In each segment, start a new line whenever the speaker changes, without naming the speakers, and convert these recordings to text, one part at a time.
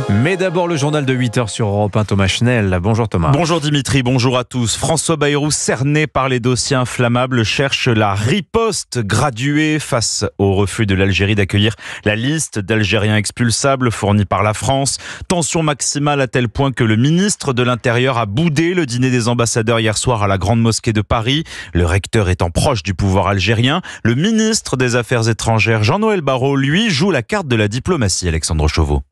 Mais d'abord le journal de 8h sur Europe 1, Thomas Schnell. Bonjour Thomas.
Bonjour Dimitri, bonjour à tous. François Bayrou, cerné par les dossiers inflammables, cherche la riposte graduée face au refus de l'Algérie d'accueillir la liste d'Algériens expulsables fournie par la France. Tension maximale à tel point que le ministre de l'Intérieur a boudé le dîner des ambassadeurs hier soir à la Grande Mosquée de Paris. Le recteur étant proche du pouvoir algérien, le ministre des Affaires étrangères Jean-Noël Barrot, lui, joue la carte de la diplomatie, Alexandre Chauveau.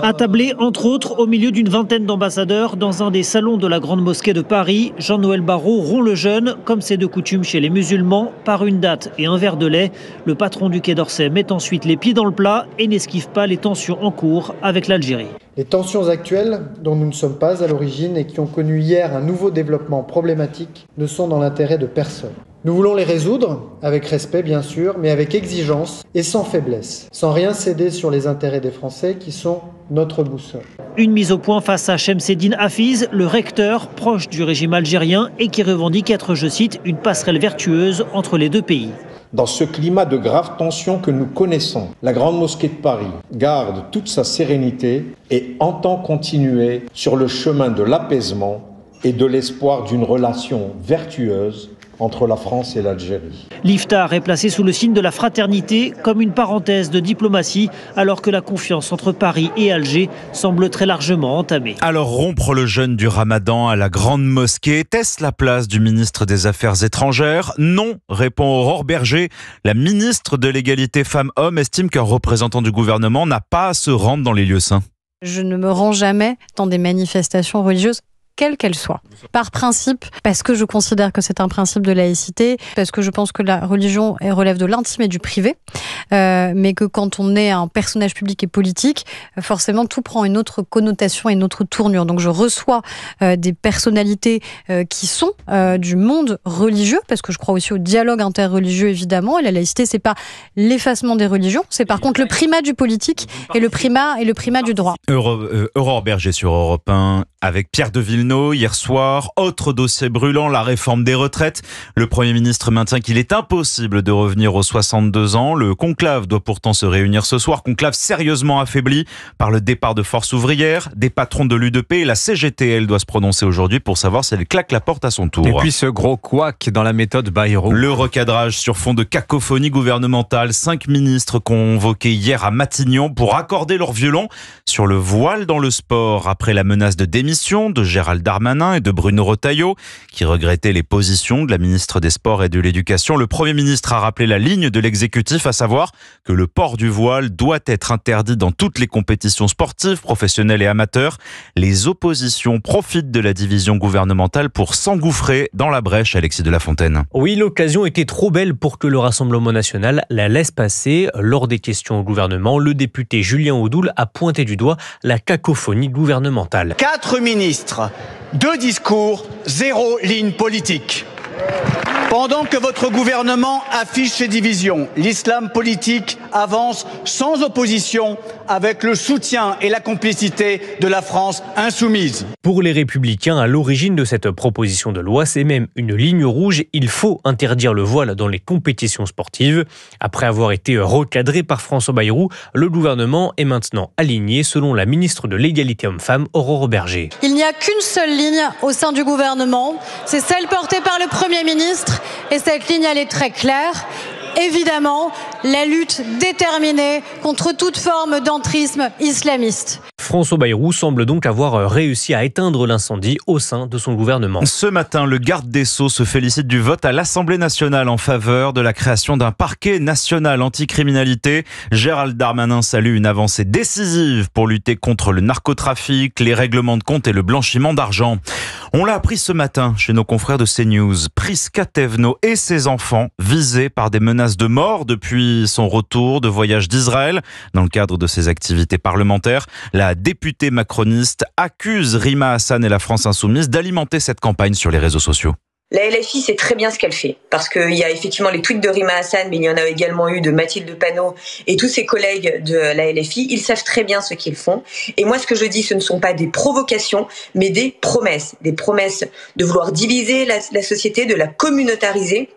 Attablé entre autres au milieu d'une vingtaine d'ambassadeurs dans un des salons de la Grande Mosquée de Paris, Jean-Noël Barrot rompt le jeûne, comme c'est de coutume chez les musulmans, par une date et un verre de lait. Le patron du Quai d'Orsay met ensuite les pieds dans le plat et n'esquive pas les tensions en cours avec l'Algérie.
Les tensions actuelles, dont nous ne sommes pas à l'origine et qui ont connu hier un nouveau développement problématique, ne sont dans l'intérêt de personne. Nous voulons les résoudre, avec respect bien sûr, mais avec exigence et sans faiblesse, sans rien céder sur les intérêts des Français qui sont notre boussole.
Une mise au point face à Chemseddine Hafiz, le recteur proche du régime algérien et qui revendique être, je cite, une passerelle vertueuse entre les deux pays.
Dans ce climat de graves tensions que nous connaissons, la Grande Mosquée de Paris garde toute sa sérénité et entend continuer sur le chemin de l'apaisement et de l'espoir d'une relation vertueuse entre la France et l'Algérie.
L'Iftar est placé sous le signe de la fraternité comme une parenthèse de diplomatie alors que la confiance entre Paris et Alger semble très largement entamée.
Alors rompre le jeûne du Ramadan à la Grande Mosquée, était-ce la place du ministre des Affaires étrangères? Non, répond Aurore Berger. La ministre de l'égalité femmes-hommes estime qu'un représentant du gouvernement n'a pas à se rendre dans les lieux saints.
Je ne me rends jamais dans des manifestations religieuses, quelle qu'elle soit. Par principe, parce que je considère que c'est un principe de laïcité, parce que je pense que la religion relève de l'intime et du privé, mais que quand on est un personnage public et politique, forcément tout prend une autre connotation et une autre tournure. Donc je reçois des personnalités qui sont du monde religieux, parce que je crois aussi au dialogue interreligieux évidemment, et la laïcité c'est pas l'effacement des religions, c'est par contre le primat du politique et le primat du droit.
Aurore Berger sur Europe 1 avec Pierre de Villeneuve hier soir. Autre dossier brûlant, la réforme des retraites. Le Premier ministre maintient qu'il est impossible de revenir aux 62 ans. Le conclave doit pourtant se réunir ce soir. Conclave sérieusement affaibli par le départ de Force ouvrière, des patrons de l'UDP et la CGT. Elle doit se prononcer aujourd'hui pour savoir si elle claque la porte à son tour.
Et puis ce gros couac dans la méthode Bayrou.
Le recadrage sur fond de cacophonie gouvernementale. 5 ministres convoqués hier à Matignon pour accorder leur violon sur le voile dans le sport après la menace de démission de Gérald Darmanin et de Bruno Retailleau qui regrettaient les positions de la ministre des Sports et de l'Éducation. Le Premier ministre a rappelé la ligne de l'exécutif, à savoir que le port du voile doit être interdit dans toutes les compétitions sportives, professionnelles et amateurs. Les oppositions profitent de la division gouvernementale pour s'engouffrer dans la brèche, Alexis de la Fontaine.
Oui, l'occasion était trop belle pour que le Rassemblement national la laisse passer. Lors des questions au gouvernement, le député Julien Audoul a pointé du doigt la cacophonie gouvernementale.
4 ministres, 2 discours, 0 ligne politique. Pendant que votre gouvernement affiche ses divisions, l'islam politique avance sans opposition avec le soutien et la complicité de la France insoumise.
Pour les Républicains, à l'origine de cette proposition de loi, c'est même une ligne rouge. Il faut interdire le voile dans les compétitions sportives. Après avoir été recadré par François Bayrou, le gouvernement est maintenant aligné selon la ministre de l'Égalité homme-femme, Aurore Berger.
Il n'y a qu'une seule ligne au sein du gouvernement, c'est celle portée par le Premier ministre. Et cette ligne, elle est très claire. Évidemment, la lutte déterminée contre toute forme d'entrisme islamiste.
François Bayrou semble donc avoir réussi à éteindre l'incendie au sein de son gouvernement.
Ce matin, le garde des Sceaux se félicite du vote à l'Assemblée nationale en faveur de la création d'un parquet national anticriminalité. Gérald Darmanin salue une avancée décisive pour lutter contre le narcotrafic, les règlements de compte et le blanchiment d'argent. On l'a appris ce matin chez nos confrères de CNews. Prisca Thévenot et ses enfants visés par des menaces de mort depuis son retour de voyage d'Israël. Dans le cadre de ses activités parlementaires, la députée macroniste accuse Rima Hassan et la France Insoumise d'alimenter cette campagne sur les réseaux sociaux.
La LFI sait très bien ce qu'elle fait, parce qu'il y a effectivement les tweets de Rima Hassan, mais il y en a également eu de Mathilde Panot et tous ses collègues de la LFI. Ils savent très bien ce qu'ils font. Et moi, ce que je dis, ce ne sont pas des provocations, mais des promesses de vouloir diviser la société, de la communautariser.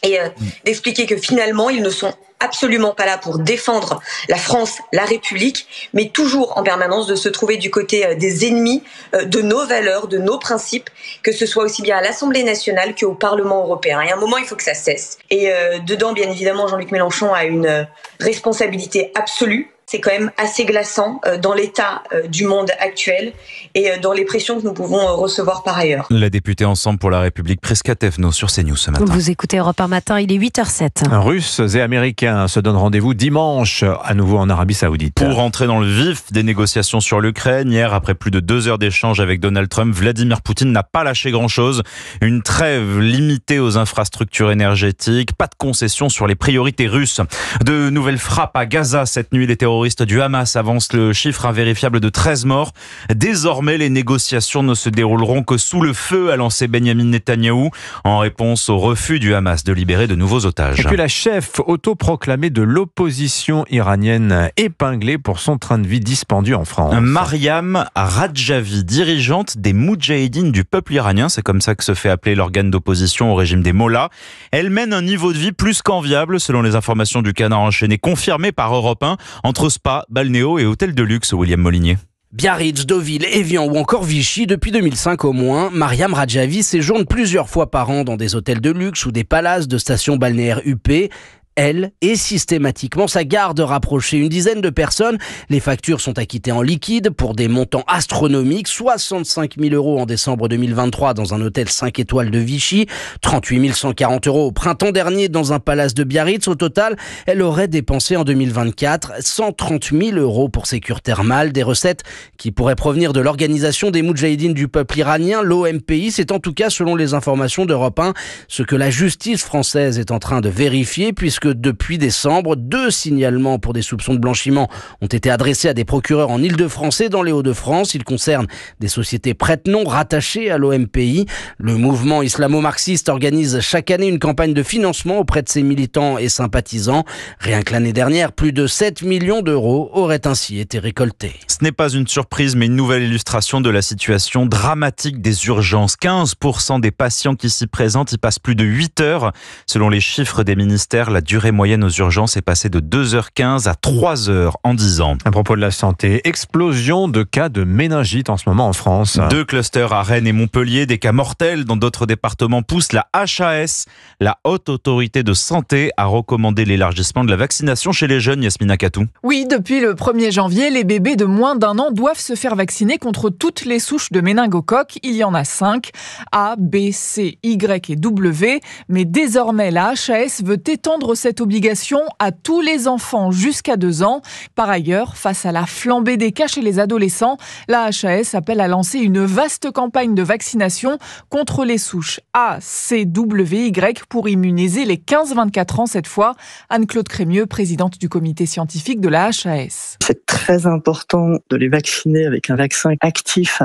et d'expliquer que finalement, ils ne sont absolument pas là pour défendre la France, la République, mais toujours en permanence de se trouver du côté des ennemis de nos valeurs, de nos principes, que ce soit aussi bien à l'Assemblée nationale qu'au Parlement européen. Et à un moment, il faut que ça cesse. Et dedans, bien évidemment, Jean-Luc Mélenchon a une responsabilité absolue. C'est quand même assez glaçant dans l'état du monde actuel et dans les pressions que nous pouvons recevoir par ailleurs.
La députée Ensemble pour la République, Prisca Thévenot sur CNews ce matin.
Vous écoutez Europe 1 matin, il est 8h07.
Russes et Américains se donnent rendez-vous dimanche, à nouveau en Arabie Saoudite.
Pour entrer dans le vif des négociations sur l'Ukraine, hier, après plus de 2 heures d'échange avec Donald Trump, Vladimir Poutine n'a pas lâché grand-chose. Une trêve limitée aux infrastructures énergétiques, pas de concessions sur les priorités russes. De nouvelles frappes à Gaza cette nuit, les terroristes du Hamas avancent le chiffre invérifiable de 13 morts. Désormais, les négociations ne se dérouleront que sous le feu, a lancé Benyamin Netanyahou, en réponse au refus du Hamas de libérer de nouveaux otages.
Et puis la chef autoproclamée de l'opposition iranienne épinglée pour son train de vie dispendieux en France.
Mariam Rajavi, dirigeante des Moudjahidines du peuple iranien, c'est comme ça que se fait appeler l'organe d'opposition au régime des Mollahs. Elle mène un niveau de vie plus qu'enviable, selon les informations du Canard enchaîné, confirmées par Europe 1, entre spa, balnéo et hôtel de luxe. William Molinier.
Biarritz, Deauville, Évian ou encore Vichy, depuis 2005 au moins, Mariam Rajavi séjourne plusieurs fois par an dans des hôtels de luxe ou des palaces de stations balnéaires huppées. Elle et systématiquement sa garde rapprochée, une dizaine de personnes. Les factures sont acquittées en liquide pour des montants astronomiques, 65 000 € en décembre 2023 dans un hôtel 5 étoiles de Vichy, 38 140 € au printemps dernier dans un palace de Biarritz. Au total, elle aurait dépensé en 2024 130 000 € pour ses cures thermales, des recettes qui pourraient provenir de l'organisation des Moudjahidines du peuple iranien, l'OMPI. C'est en tout cas, selon les informations d'Europe 1, ce que la justice française est en train de vérifier, puisque depuis décembre, 2 signalements pour des soupçons de blanchiment ont été adressés à des procureurs en Île-de-France et dans les Hauts-de-France. Ils concernent des sociétés prête-nom rattachées à l'OMPI. Le mouvement islamo-marxiste organise chaque année une campagne de financement auprès de ses militants et sympathisants. Rien que l'année dernière, plus de 7 millions d'euros auraient ainsi été récoltés.
Ce n'est pas une surprise, mais une nouvelle illustration de la situation dramatique des urgences. 15% des patients qui s'y présentent y passent plus de 8 heures. Selon les chiffres des ministères, la durée moyenne aux urgences est passée de 2h15 à 3h en 10 ans.
À propos de la santé, explosion de cas de méningite en ce moment en France.
2 clusters à Rennes et Montpellier, des cas mortels dans d'autres départements poussent la HAS, la Haute Autorité de Santé, a recommandé l'élargissement de la vaccination chez les jeunes. Yasmina Katou.
Oui, depuis le 1er janvier, les bébés de moins d'1 an doivent se faire vacciner contre toutes les souches de méningocoque. Il y en a 5, A, B, C, Y et W. Mais désormais, la HAS veut étendre cette obligation à tous les enfants jusqu'à 2 ans. Par ailleurs, face à la flambée des cas chez les adolescents, la HAS appelle à lancer une vaste campagne de vaccination contre les souches A, C, W, Y pour immuniser les 15-24 ans cette fois. Anne-Claude Crémieux, présidente du comité scientifique de la HAS.
C'est très important de les vacciner avec un vaccin actif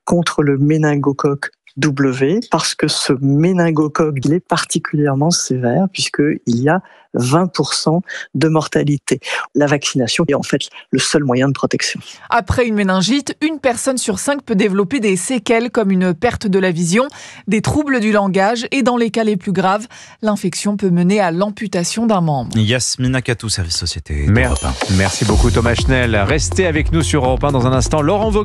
contre le méningocoque W, parce que ce méningocoque, il est particulièrement sévère puisqu'il y a 20% de mortalité. La vaccination est en fait le seul moyen de protection.
Après une méningite, une personne sur 5 peut développer des séquelles comme une perte de la vision, des troubles du langage et dans les cas les plus graves, l'infection peut mener à l'amputation d'un membre.
Yasmina Katou, service société.
Merci beaucoup Thomas Schnell. Restez avec nous sur Europe 1 dans un instant. Laurent Wauquiez.